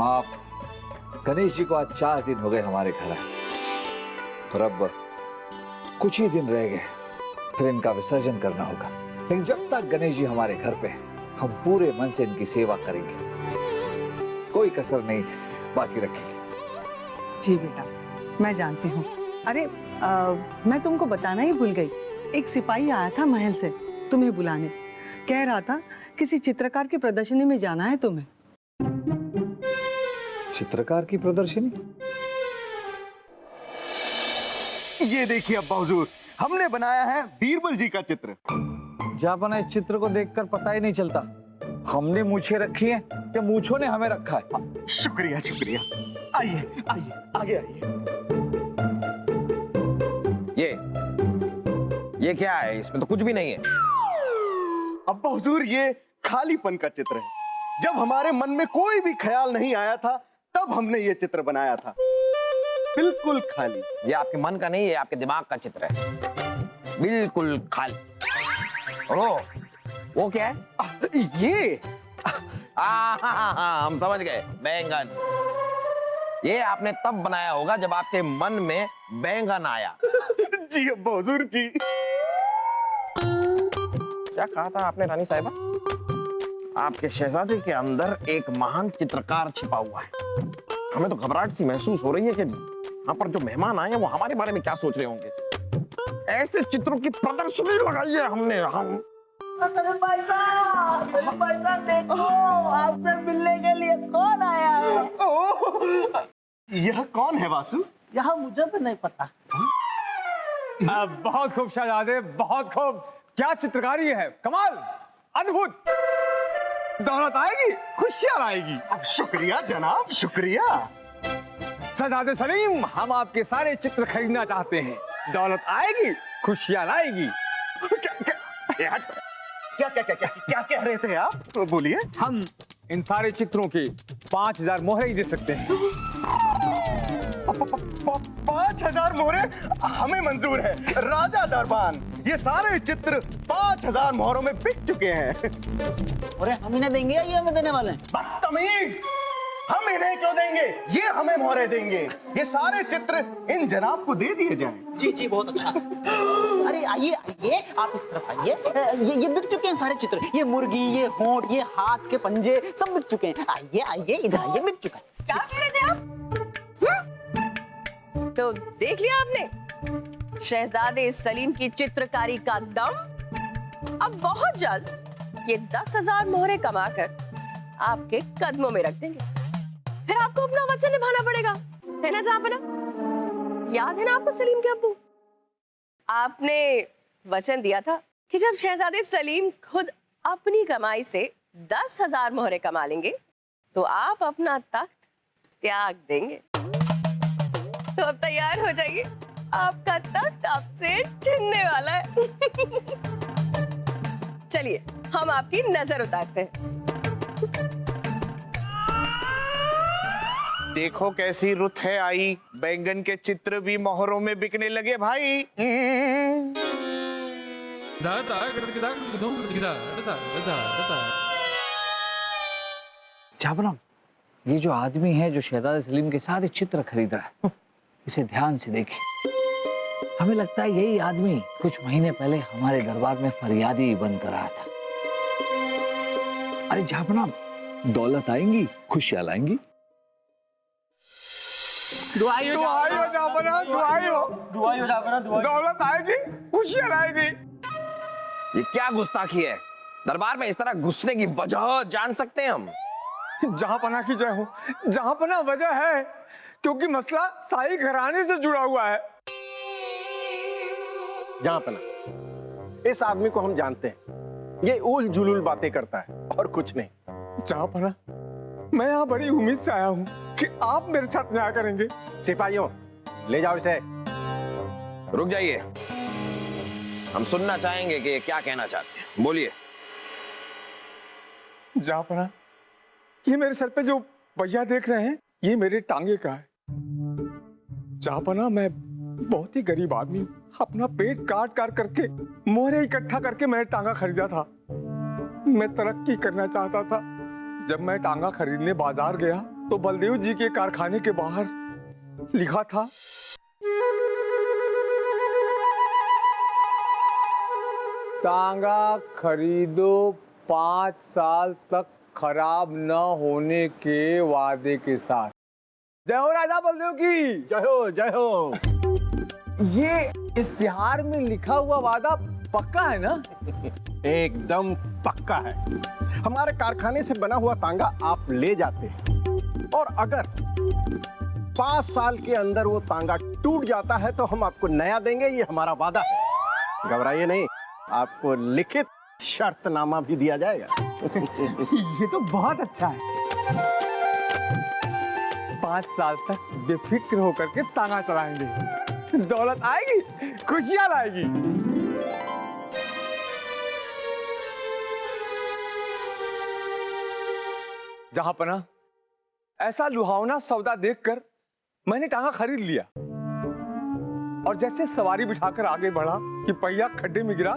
माँ, गणेश जी को आज 4 दिन हो गए हमारे घर आए और अब कुछ ही दिन रह गए, फिर इनका विसर्जन करना होगा। लेकिन जब तक गणेश जी हमारे घर पे हैं, हम पूरे मन से इनकी सेवा करेंगे, कोई कसर नहीं बाकी रखेंगे। जी बेटा, मैं जानती हूँ। अरे मैं तुमको बताना ही भूल गई। एक सिपाही आया था महल से तुम्हें बुलाने, कह रहा था किसी चित्रकार की प्रदर्शनी में जाना है तुम्हें। चित्रकार की प्रदर्शनी? ये देखिए अब्बा हुजूर, हमने बनाया है बीरबल जी का चित्र। जापाना, इस चित्र को देखकर पता ही नहीं चलता हमने मूछें रखी हैं या मूछों ने हमें रखा है। शुक्रिया शुक्रिया। आइए आइए, आगे आइए। ये क्या है? इसमें तो कुछ भी नहीं है। अब्बा हुजूर, ये खालीपन का चित्र है। जब हमारे मन में कोई भी ख्याल नहीं आया था, तब हमने ये चित्र बनाया था, बिल्कुल खाली। ये आपके मन का नहीं है, आपके दिमाग का चित्र है, बिल्कुल खाली। वो क्या है? ये हम समझ गए, बैंगन। ये आपने तब बनाया होगा जब आपके मन में बैंगन आया। जी अब्बा हुजूर जी। क्या कहा था आपने रानी साहिबा? आपके शहजादे के अंदर एक महान चित्रकार छिपा हुआ है। हमें तो घबराहट सी महसूस हो रही है कि यहाँ पर जो मेहमान आए हैं वो हमारे बारे में क्या सोच रहे होंगे। ऐसे चित्रों की प्रदर्शनी लगाई है हमने। हम अरे भाई साहब देखो, आपसे मिलने के लिए कौन आया है? यह कौन है वासु? यह मुझे भी नहीं पता। बहुत खूब शहजादे, बहुत खूब। क्या चित्रकारी है, कमाल, अद्भुत। दौलत आएगी, खुशियां आएगी। शुक्रिया जनाब, शुक्रिया। शहजादे सलीम, हम आपके सारे चित्र खरीदना चाहते हैं। दौलत आएगी, खुशियां लाएगी। क्या कह रहे थे आप? तो बोलिए। हम इन सारे चित्रों के 5000 मोहरे ही दे सकते हैं। 5000 मोहरे हमें मंजूर है राजा दरबान। ये सारे चित्र 5000 मोहरों में बिक चुके हैं। अरे हम इन्हें देंगे या ये हमें देने वाले हैं? बदतमीज, हम इन्हें क्यों देंगे? ये हमें मोहरे देंगे। ये सारे चित्र इन जनाब को दे दिए जाएं। जी जी, बहुत अच्छा। अरे आइए आइए, आप इस तरफ आइए। ये बिक चुके हैं सारे चित्र। ये मुर्गी, ये होंठ, ये हाथ के पंजे सब बिक चुके हैं। आइए आइए, इधर आइए, बिक चुका है। क्या कह रहे थे आप? तो देख लिया आपने शहजादे सलीम की चित्रकारी का दम। अब बहुत जल्द ये 10,000 मोहरे कमाकर आपके कदमों में रख देंगे। फिर आपको अपना वचन निभाना पड़ेगा, है ना जापना? याद है ना आपको सलीम के अब्बू? आपने वचन दिया था कि जब शहजादे सलीम खुद अपनी कमाई से 10,000 मोहरे कमा लेंगे तो आप अपना तख्त त्याग देंगे। तो अब तैयार हो जाइए, आपका तख्त आपसे छिनने वाला है। चलिए हम आपकी नजर उतारते हैं। देखो कैसी रुत है आई, बैंगन के चित्र भी मोहरों में बिकने लगे भाई। जाबना, ये जो आदमी है जो शहजादे सलीम के साथ चित्र खरीद रहा है, इसे ध्यान से देखिए। हमें लगता है यही आदमी कुछ महीने पहले हमारे दरबार में फरियादी बनकर आया था। अरे जाबना, दौलत आएंगी, खुशियां लाएंगी। दुआई हो जापना, दौलत आएगी, खुशियां आएगी। ये क्या गुस्ताखी है? दरबार में इस तरह घुसने की वजह जान सकते हैं हम? जहांपना की जय हो। जहांपना वजह है क्योंकि मसला शाही घराने से जुड़ा हुआ है। जहांपना, इस आदमी को हम जानते हैं, ये उल जुलूल बातें करता है और कुछ नहीं। जहांपना, मैं यहाँ बड़ी उम्मीद से आया हूँ कि आप मेरे साथ न्याय करेंगे। सिपाहियों, ले जाओ इसे। रुक जाइए, हम सुनना चाहेंगे कि ये क्या कहना चाहते हैं। बोलिए। जहांपना, ये मेरे सर पे जो पहिया देख रहे हैं, ये मेरे टांगे का है। जहांपना, मैं बहुत ही गरीब आदमी हूँ। अपना पेट काट काट करके, मोहरे इकट्ठा करके मैंने टांगा खरीदा था। मैं तरक्की करना चाहता था। जब मैं टांगा खरीदने बाजार गया तो बलदेव जी के कारखाने के बाहर लिखा था, तांगा खरीदो 5 साल तक खराब न होने के वादे के साथ। जय हो राजा बलदेव की। जय हो जय हो। ये इश्तिहार में लिखा हुआ वादा पक्का है ना? एकदम पक्का है। हमारे कारखाने से बना हुआ तांगा आप ले जाते हैं और अगर 5 साल के अंदर वो तांगा टूट जाता है तो हम आपको नया देंगे, ये हमारा वादा है। घबराइए नहीं, आपको लिखित शर्तनामा भी दिया जाएगा। ये तो बहुत अच्छा है। 5 साल तक बेफिक्र होकर के तांगा चलाएंगे, दौलत आएगी, खुशियां लाएगी। जहां पना, ऐसा लुहावना सौदा देखकर मैंने टांगा खरीद लिया और जैसे सवारी बिठाकर आगे बढ़ा कि पहिया खड्डे में गिरा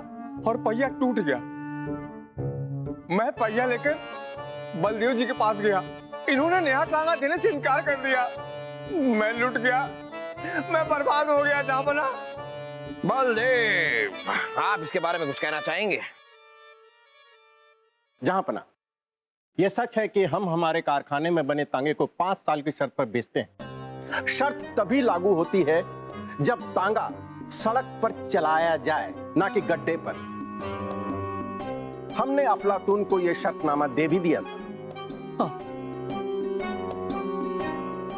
और पहिया टूट गया। मैं पहिया लेकर बलदेव जी के पास गया। इन्होंने नया टांगा देने से इनकार कर दिया। मैं लुट गया, मैं बर्बाद हो गया जहां बना। बलदेव, आप इसके बारे में कुछ कहना चाहेंगे? जहां पना, यह सच है कि हम हमारे कारखाने में बने तांगे को 5 साल की शर्त पर बेचते हैं। शर्त तभी लागू होती है जब तांगा सड़क पर चलाया जाए, ना कि गड्ढे पर। हमने अफलातून को यह शर्तनामा दे भी दिया था।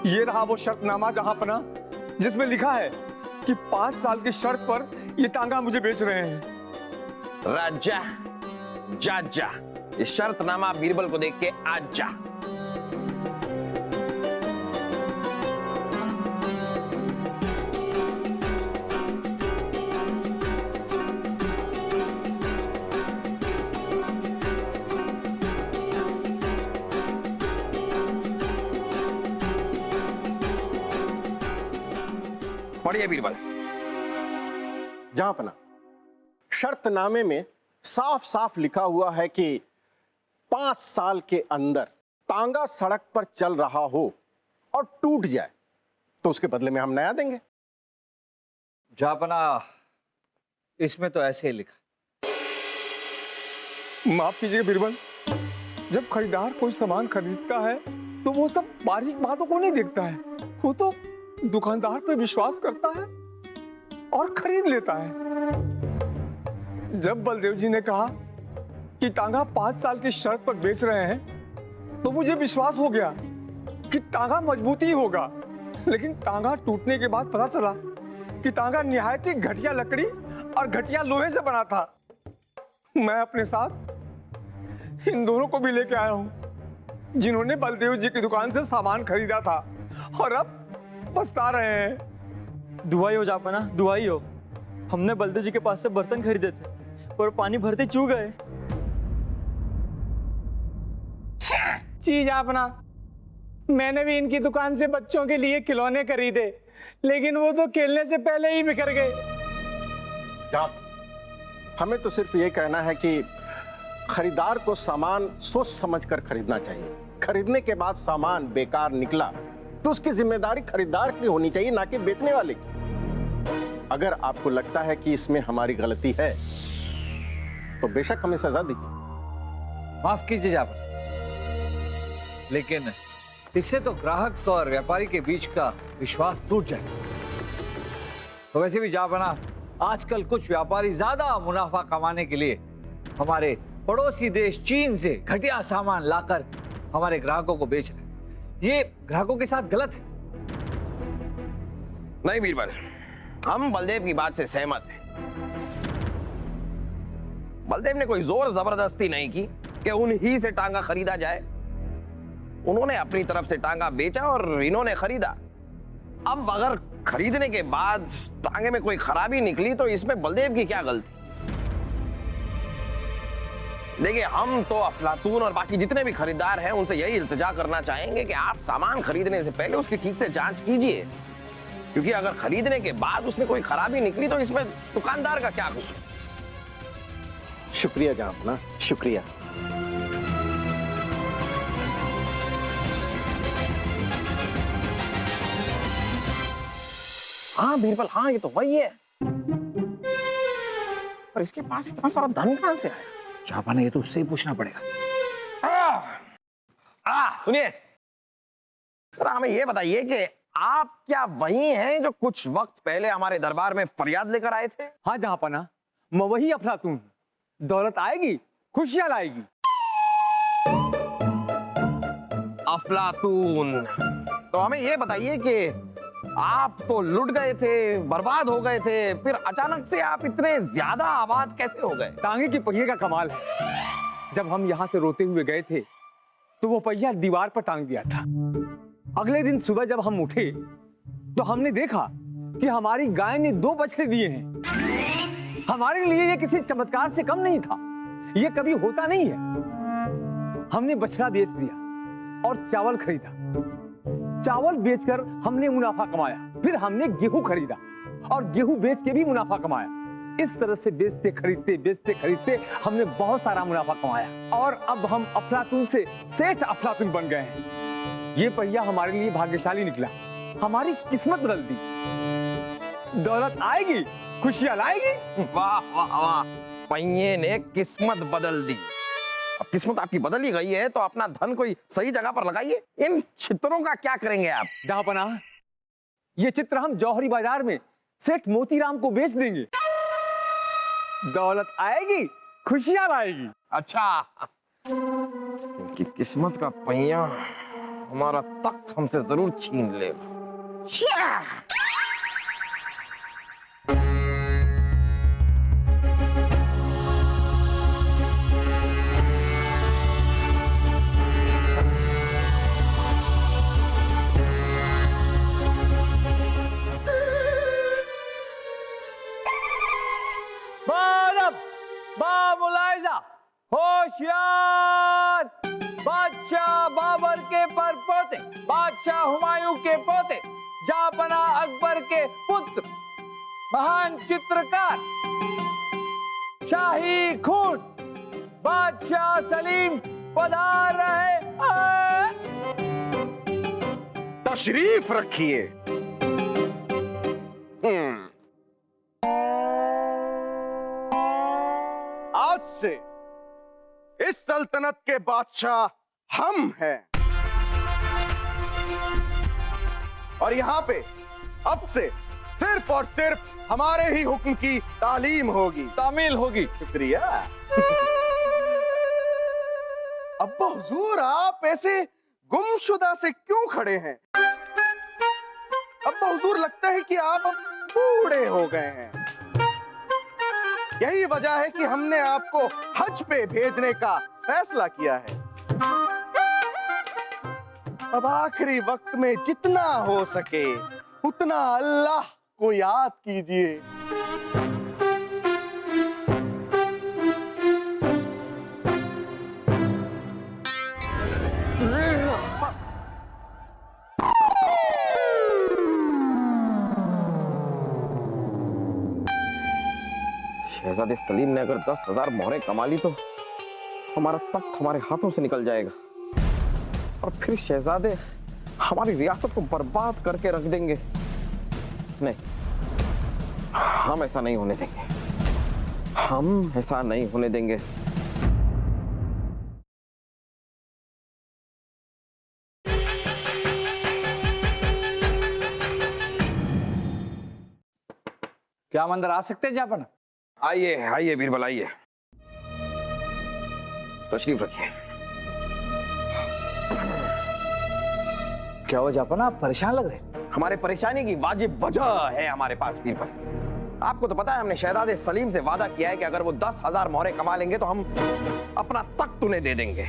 ये रहा वो शर्तनामा जहां पना, जिसमें लिखा है कि 5 साल की शर्त पर ये टांगा मुझे बेच रहे हैं। राजा जा जा, ये शर्तनामा बीरबल को देख के आज जा। पढ़िए बीरबल। जहां पना, शर्तनामे में साफ साफ लिखा हुआ है कि 5 साल के अंदर तांगा सड़क पर चल रहा हो और टूट जाए तो उसके बदले में हम नया देंगे। जापना, इसमें तो ऐसे ही लिखा। माफ कीजिएगा बीरबल, जब खरीदार कोई सामान खरीदता है तो वो सब बारीक बातों को नहीं देखता है। वो तो दुकानदार पे विश्वास करता है और खरीद लेता है। जब बलदेव जी ने कहा कि टांगा 5 साल की शर्त पर बेच रहे हैं तो मुझे विश्वास हो गया कि टांगा मजबूती होगा। लेकिन टांगा टूटने के बाद पता चला कि टांगा निहायत ही घटिया लकड़ी और घटिया लोहे से बना था। मैं अपने साथ इन दोनों को भी लेके आया हूं जिन्होंने बलदेव जी की दुकान से सामान खरीदा था और अब पछता रहे हैं। दुआई हो जापना, दुआई हो। हमने बलदेव जी के पास से बर्तन खरीदे थे और पानी भरते चूक गए। चीज अपना, मैंने भी इनकी दुकान से बच्चों के लिए खिलौने खरीदे, लेकिन वो तो खेलने से पहले ही बिखर गए। हमें तो सिर्फ ये कहना है कि खरीदार को सामान सोच समझकर खरीदना चाहिए। खरीदने के बाद सामान बेकार निकला तो उसकी जिम्मेदारी खरीदार की होनी चाहिए, ना कि बेचने वाले की। अगर आपको लगता है कि इसमें हमारी गलती है तो बेशक हमें सजा दीजिए। माफ कीजिए जापना, लेकिन इससे तो ग्राहक और व्यापारी के बीच का विश्वास टूट जाएगा। तो वैसे भी जापना, आजकल कुछ व्यापारी ज्यादा मुनाफा कमाने के लिए हमारे पड़ोसी देश चीन से घटिया सामान लाकर हमारे ग्राहकों को बेच रहे हैं। ये ग्राहकों के साथ गलत है। नहीं बीरबल, हम बलदेव की बात से सहमत हैं। बलदेव ने कोई जोर जबरदस्ती नहीं की कि उन्हीं से टांगा खरीदा जाए। उन्होंने अपनी तरफ से टांगा बेचा और इन्होंने खरीदा। अब अगर खरीदने के बाद टांगे में कोई खराबी निकली तो इसमें बलदेव की क्या गलती? देखिए, हम तो अफलातून और बाकी जितने भी खरीदार हैं उनसे यही इल्तिजा करना चाहेंगे कि आप सामान खरीदने से पहले उसकी ठीक से जांच कीजिए, क्योंकि अगर खरीदने के बाद उसमें कोई खराबी निकली तो इसमें दुकानदार का क्या कसूर? शुक्रिया जापना, शुक्रिया। हाँ बीरबल, हाँ ये तो वही है। पर इसके पास इतना सारा धन कहां से आया? चापा ये तो उससे ही पूछना पड़ेगा। सुनिए, जरा हमें ये बताइए कि आप क्या वही हैं जो कुछ वक्त पहले हमारे दरबार में फरियाद लेकर आए थे? हाँ जहांपना, मैं वही अफलातून। दौलत आएगी, खुशियां लाएगी। अफलातून। तो हमें ये बताइए कि आप तो लुट गए थे, बर्बाद हो गए थे, फिर अचानक से आप इतने ज्यादा आबाद कैसे हो गए? टांगे की पहिए का कमाल है। जब हम यहाँ से रोते हुए गए थे तो वो पहिया दीवार पर टांग दिया था। अगले दिन सुबह जब हम उठे तो हमने देखा कि हमारी गाय ने 2 बछड़े दिए हैं। हमारे लिए ये किसी चमत्कार से कम नहीं था। ये कभी होता नहीं है। हमने बछड़ा बेच दिया और चावल खरीदा। चावल बेचकर हमने मुनाफा कमाया। फिर हमने गेहूं खरीदा और गेहूं बेच के भी मुनाफा कमाया। इस तरह से बेचते खरीदते हमने बहुत सारा मुनाफा कमाया और अब हम अफलातून से सेठ अफलातून बन गए हैं। ये पहिया हमारे लिए भाग्यशाली निकला। हमारी किस्मत बदल दी। दौलत आएगी, खुशियां लाएगी। वाह वाह वाह, पहिए ने किस्मत बदल दी। अब किस्मत आपकी बदल ही गई है तो अपना धन कोई सही जगह पर लगाइए। इन चित्रों का क्या करेंगे आप? जहांपना, ये चित्र हम जौहरी बाजार में सेठ मोतीराम को बेच देंगे। दौलत आएगी, खुशियां लाएगी। अच्छा, उनकी किस्मत का पहिया हमारा तख्त हमसे जरूर छीन लेगा। होशियार! बादशाह बाबर के परपोते, बादशाह हुमायूं के पोते, जहांपना अकबर के पुत्र, महान चित्रकार, शाही खून, बादशाह सलीम पधार रहे हैं। तशरीफ रखिए। आज से इस सल्तनत के बादशाह हम हैं और यहां पे अब से सिर्फ और सिर्फ हमारे ही हुक्म की तालीम होगी, तामील होगी। शुक्रिया। अब्बा हुजूर, आप ऐसे गुमशुदा से क्यों खड़े हैं? अब्बा हुजूर, लगता है कि आप अब बूढ़े हो गए हैं। यही वजह है कि हमने आपको हज पे भेजने का फैसला किया है। अब आखिरी वक्त में जितना हो सके उतना अल्लाह को याद कीजिए। शहजादे सलीम ने अगर 10,000 मोहरें कमा ली तो हमारा तख्त हमारे हाथों से निकल जाएगा और फिर शहजादे हमारी रियासत को बर्बाद करके रख देंगे। नहीं, हम ऐसा नहीं होने देंगे। हम ऐसा नहीं होने देंगे। क्या हम अंदर आ सकते हैं जापना? आइए आइए बीरबल, आइए, तशरीफ रखिए। क्या हुआ जापना, आप परेशान लग रहे हैं? हमारे परेशानी की वाजिब वजह है हमारे पास बीरबल। आपको तो पता है हमने शहजादे सलीम से वादा किया है कि अगर वो 10,000 मोहरें कमा लेंगे तो हम अपना तख्त उन्हें दे देंगे।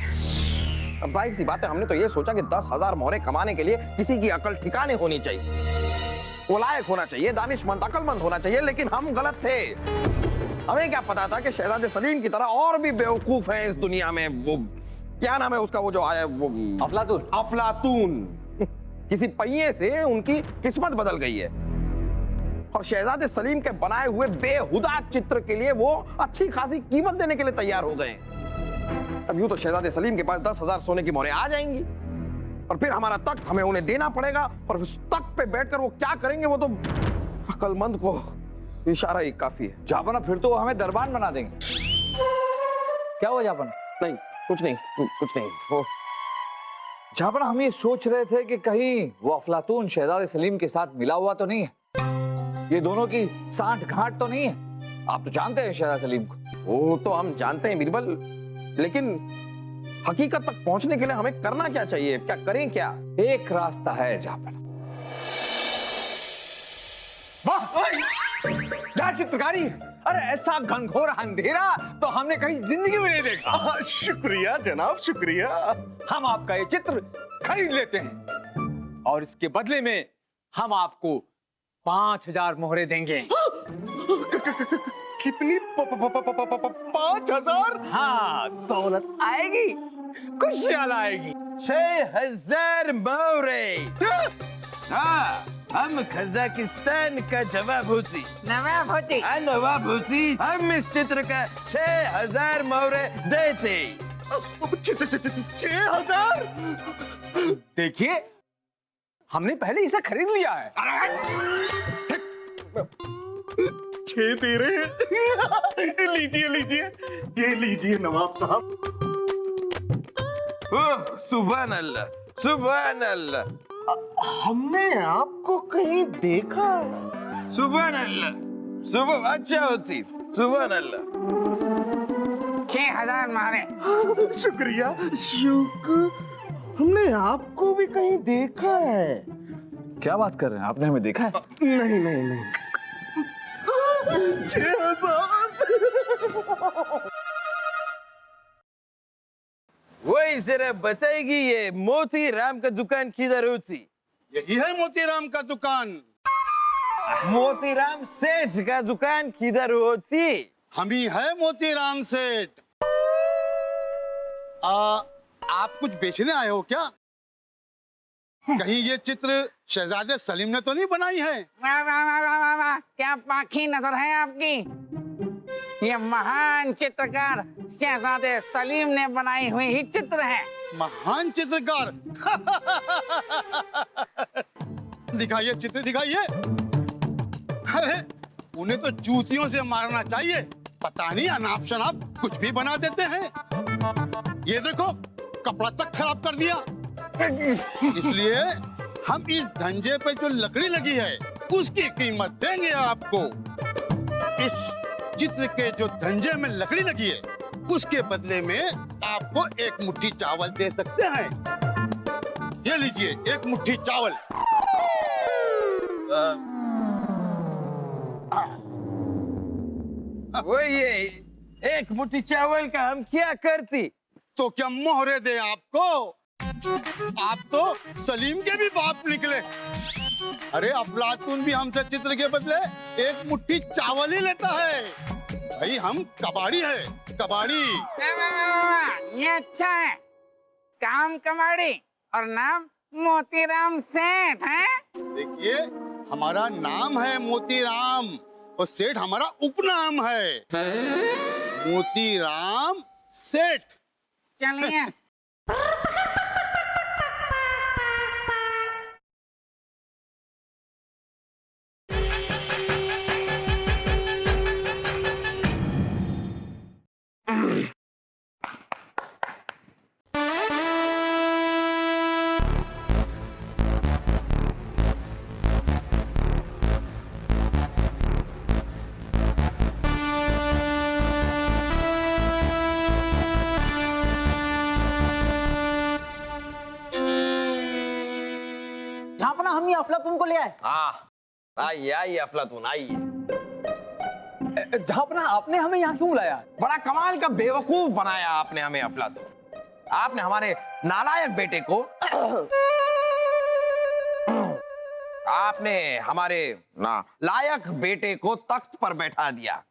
अब जाहिर सी बात है, हमने तो ये सोचा कि 10,000 मोहरें कमाने के लिए किसी की अकल ठिकाने होनी चाहिए, वो लायक होना चाहिए, दानिशमंद, अकलमंद होना चाहिए। लेकिन हम गलत थे। हमें क्या पता था कि शहजादे सलीम की तरह और भी बेवकूफ हैं इस दुनिया में। वो क्या नाम है उसका, वो जो आया, वो अफलातून। अफलातून। किसी पहिए से उनकी किस्मत बदल गई है और शहजादे सलीम के बनाए हुए बेहुदा चित्र के लिए वो अच्छी खासी कीमत देने के लिए तैयार हो गए। अब यूं तो शहजादे सलीम के पास 10,000 सोने की मोहरें आ जाएंगी और फिर हमारा तख्त हमें उन्हें देना पड़ेगा और उस तख्त पे बैठकर वो क्या करेंगे वो तो अक्लमंद को इशारा ही काफी है। जापना फिर तो वो हमें दरबान बना देंगे। क्या हुआ जापना? नहीं, कुछ नहीं, कुछ नहीं। वो जापना हम ये सोच रहे थे कि कहीं वो अफलातून शहजादे सलीम के साथ मिला हुआ तो नहीं है, ये दोनों की सांठ घाट तो नहीं है। आप तो जानते हैं शहजादा सलीम को। वो तो हम जानते हैं बीरबल, लेकिन हकीकत तक पहुंचने के लिए हमें करना क्या चाहिए? क्या करें क्या? एक रास्ता है जापना। क्या चित्रकारी! अरे ऐसा घनघोर अंधेरा तो हमने कहीं जिंदगी में नहीं देखा। शुक्रिया जनाब, शुक्रिया। हम आपका ये चित्र खरीद लेते हैं और इसके बदले में हम आपको 5000 मोहरे देंगे। कितनी? 5000? हाँ, दौलत आएगी, खुशियां आएगी। 6000 मोहरे। हाँ, हम कजाकिस्तान का नवाब होती हम इस चित्र का 6000 मोहरे देते। 6000? देखिए, हमने पहले इसे खरीद लिया है। 6 दे रहे हैं। लीजिए लीजिए, ये लीजिए नवाब साहब। ओह, सुभान अल्लाह, सुभान अल्लाह। हमने आपको कहीं देखा? सुभान अल्लाह, सुबह अच्छा होती। सुभान अल्लाह। 6000 मोहरे। शुक्रिया। हमने आपको भी कहीं देखा है। क्या बात कर रहे हैं? आपने हमें देखा है? नहीं नहीं नहीं। 6000। वही जरा बताएगी, ये मोती राम का दुकान किधर होती? यही है मोतीराम का दुकान। मोतीराम सेठ का दुकान किधर होती? हम ही है मोतीराम सेठ। आप कुछ बेचने आए हो क्या? कहीं ये चित्र शहजादे सलीम ने तो नहीं बनाई है? वाह वाह वाह वाह वाह वाह, क्या पाखी नजर है आपकी। ये महान चित्रकार शहजादे सलीम ने बनाई हुई ही चित्र है। महान चित्रकार। दिखाइए चित्र, दिखाइए। अरे उन्हें तो जूतियों से मारना चाहिए, पता नहीं अनाप शनाप कुछ भी बना देते हैं। ये देखो, कपड़ा तक खराब कर दिया। इसलिए हम इस धंजे पे जो लकड़ी लगी है उसकी कीमत देंगे आपको। इस चित्र के जो धंजे में लकड़ी लगी है उसके बदले में आपको एक मुट्ठी चावल दे सकते हैं। ये लीजिए, एक मुट्ठी चावल। वो ये एक मुट्ठी चावल का हम क्या करती? तो क्या मोहरे दे आपको? आप तो सलीम के भी बाप निकले। अरे अफलातून भी हमसे चित्र के बदले एक मुट्ठी चावल ही लेता है। भाई हम कबाड़ी है, कबाड़ी। वाह वाह वाह वाह वाह, ये अच्छा है। काम कबाड़ी और नाम मोतीराम सेठ है। देखिए, हमारा नाम है मोतीराम और सेठ हमारा उपनाम है। मोतीराम सेठ। चलिए। झापना, हम ये अफलातून को ले आए। हाँ, आइए आइए अफलातून, आइए। झापना, आपने हमें यहाँ क्यों लाया? बड़ा कमाल का बेवकूफ बनाया आपने हमें अफलातून। आपने हमारे नालायक बेटे को आपने हमारे लायक बेटे को तख्त पर बैठा दिया।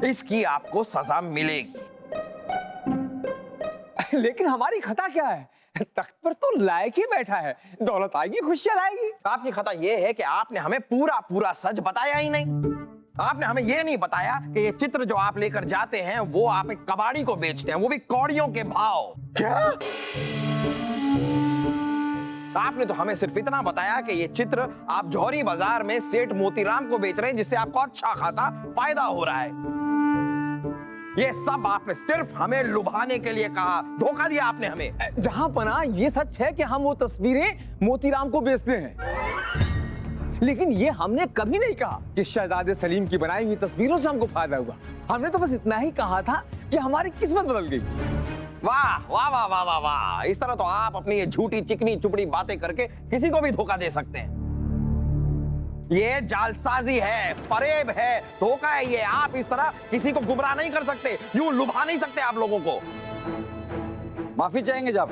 इसकी आपको सजा मिलेगी। लेकिन हमारी खता क्या है? तख्त पर तो लायक ही बैठा है, दौलत आएगी, खुशियां आएगी। आपकी खता यह है कि आपने हमें पूरा पूरा सच बताया ही नहीं। आपने हमें यह नहीं बताया कि ये चित्र जो आप लेकर जाते हैं वो आप एक कबाड़ी को बेचते हैं, वो भी कौड़ियों के भाव। क्या? आपने तो हमें सिर्फ इतना बताया कि ये चित्र आप जौहरी बाजार में सेठ मोतीराम को बेच रहे हैं, जिससे आपको अच्छा खासा फायदा हो रहा है। ये सब आपने सिर्फ हमें लुभाने के लिए कहा, धोखा दिया आपने हमें। जहां पना ये सच है कि हम वो तस्वीरें मोतीराम को बेचते हैं, लेकिन ये हमने कभी नहीं कहा कि शहजादे सलीम की बनाई हुई तस्वीरों से हमको फायदा हुआ। हमने तो बस इतना ही कहा था कि हमारी किस्मत बदल गई। वाह वाह वाह वाह वाह वाह, इस तरह तो आप अपनी ये झूठी चिकनी चुपड़ी बातें करके किसी को भी धोखा दे सकते हैं। ये जालसाजी है, फरेब है, धोखा है ये। आप इस तरह किसी को गुमराह नहीं कर सकते, यूं लुभा नहीं सकते आप लोगों को। माफी चाहेंगे जब,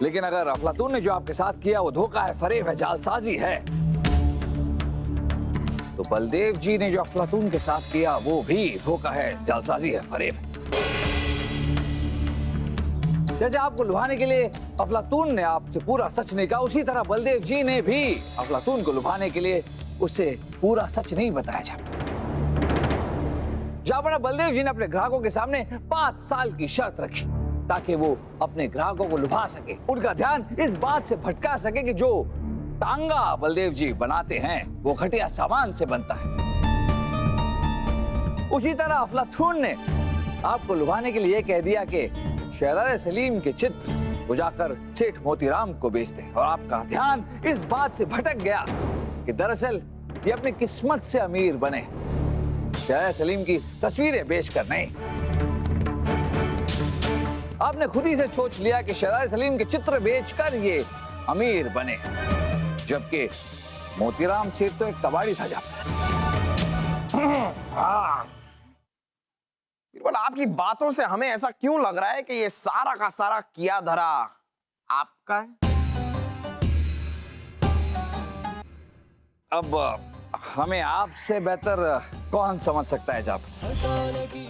लेकिन अगर अफलातून ने जो आपके साथ किया वो धोखा है, फरेब है, जालसाजी है, तो बलदेव जी ने जो अफलातून के साथ किया वो भी धोखा है, जालसाजी है, फरेब है। जैसे आपको लुभाने के लिए अफलातून ने आपसे पूरा सच नहीं कहा, उसी तरह बलदेव जी ने भी अफलातून को लुभाने के लिए उससे पूरा सच नहीं बताया जापना बलदेव जी ने अपने ग्राहकों के सामने 5 साल की शर्त रखी ताकि वो अपने ग्राहकों को लुभा सके, उनका ध्यान इस बात से भटका सके कि जो टांगा बलदेव जी बनाते हैं वो घटिया सामान से बनता है। उसी तरह अफलातून ने आपको लुभाने के लिए कह दिया कि शहजादे सलीम के चित्र वो जाकर सेठ मोतीराम को बेचते हैं, और आपका ध्यान इस बात से भटक गया कि दरअसल ये अपनी किस्मत से अमीर बने, शहजादे सलीम की तस्वीरें बेचकर नहीं। आपने खुद ही से सोच लिया कि शहजादे सलीम के चित्र बेचकर ये अमीर बने, जबकि मोतीराम सेठ तो एक कबाड़ी था हाँ। बिल्कुल, आपकी बातों से हमें ऐसा क्यों लग रहा है कि ये सारा का सारा किया धरा आपका है? अब हमें आपसे बेहतर कौन समझ सकता है जाप।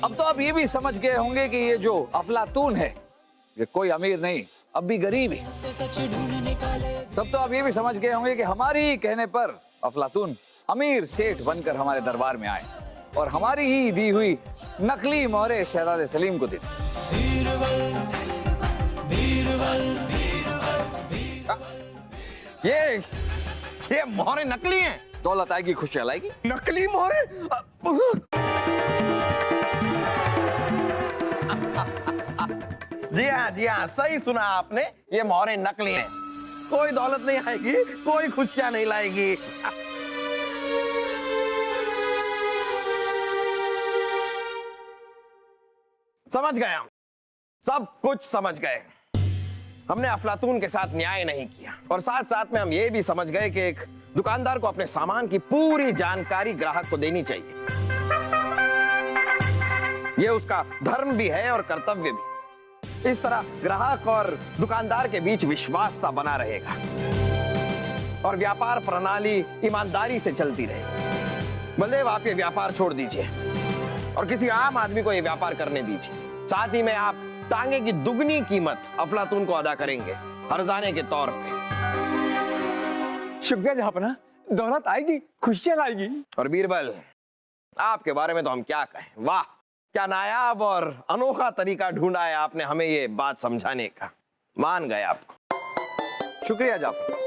अब तो आप ये भी समझ गए होंगे कि ये जो अफलातून है ये कोई अमीर नहीं, अब भी गरीब है। तब तो आप ये भी समझ गए होंगे कि हमारी कहने पर अफलातून अमीर सेठ बनकर हमारे दरबार में आए और हमारी ही दी हुई नकली मोहरे शहजादे सलीम को दी। ये मोहरे नकली हैं। दौलत आएगी, खुशियां लाएगी। नकली मोहरे? जी हाँ, सही सुना आपने, ये मोहरे नकली हैं। कोई दौलत नहीं आएगी, कोई खुशियां नहीं लाएगी। समझ गए हम, सब कुछ समझ गए। हमने अफलातून के साथ न्याय नहीं किया, और साथ साथ में हम ये भी समझ गए कि एक दुकानदार को अपने सामान की पूरी जानकारी ग्राहक को देनी चाहिए। ये उसका धर्म भी है और कर्तव्य भी। इस तरह ग्राहक और दुकानदार के बीच विश्वास सा बना रहेगा और व्यापार प्रणाली ईमानदारी से चलती रहेगी। बलदेव, आप ये व्यापार छोड़ दीजिए और किसी आम आदमी को ये व्यापार करने दीजिए। साथ ही में आप टांगे की दुगनी कीमत अफलातून को अदा करेंगे हर्जाने के तौर पे। शुक्रिया जहापना, दौलत आएगी, खुशियां लाएगी। और बीरबल, आपके बारे में तो हम क्या कहें। वाह, क्या नायाब और अनोखा तरीका ढूंढा है आपने हमें ये बात समझाने का। मान गए आपको। शुक्रिया जाफर।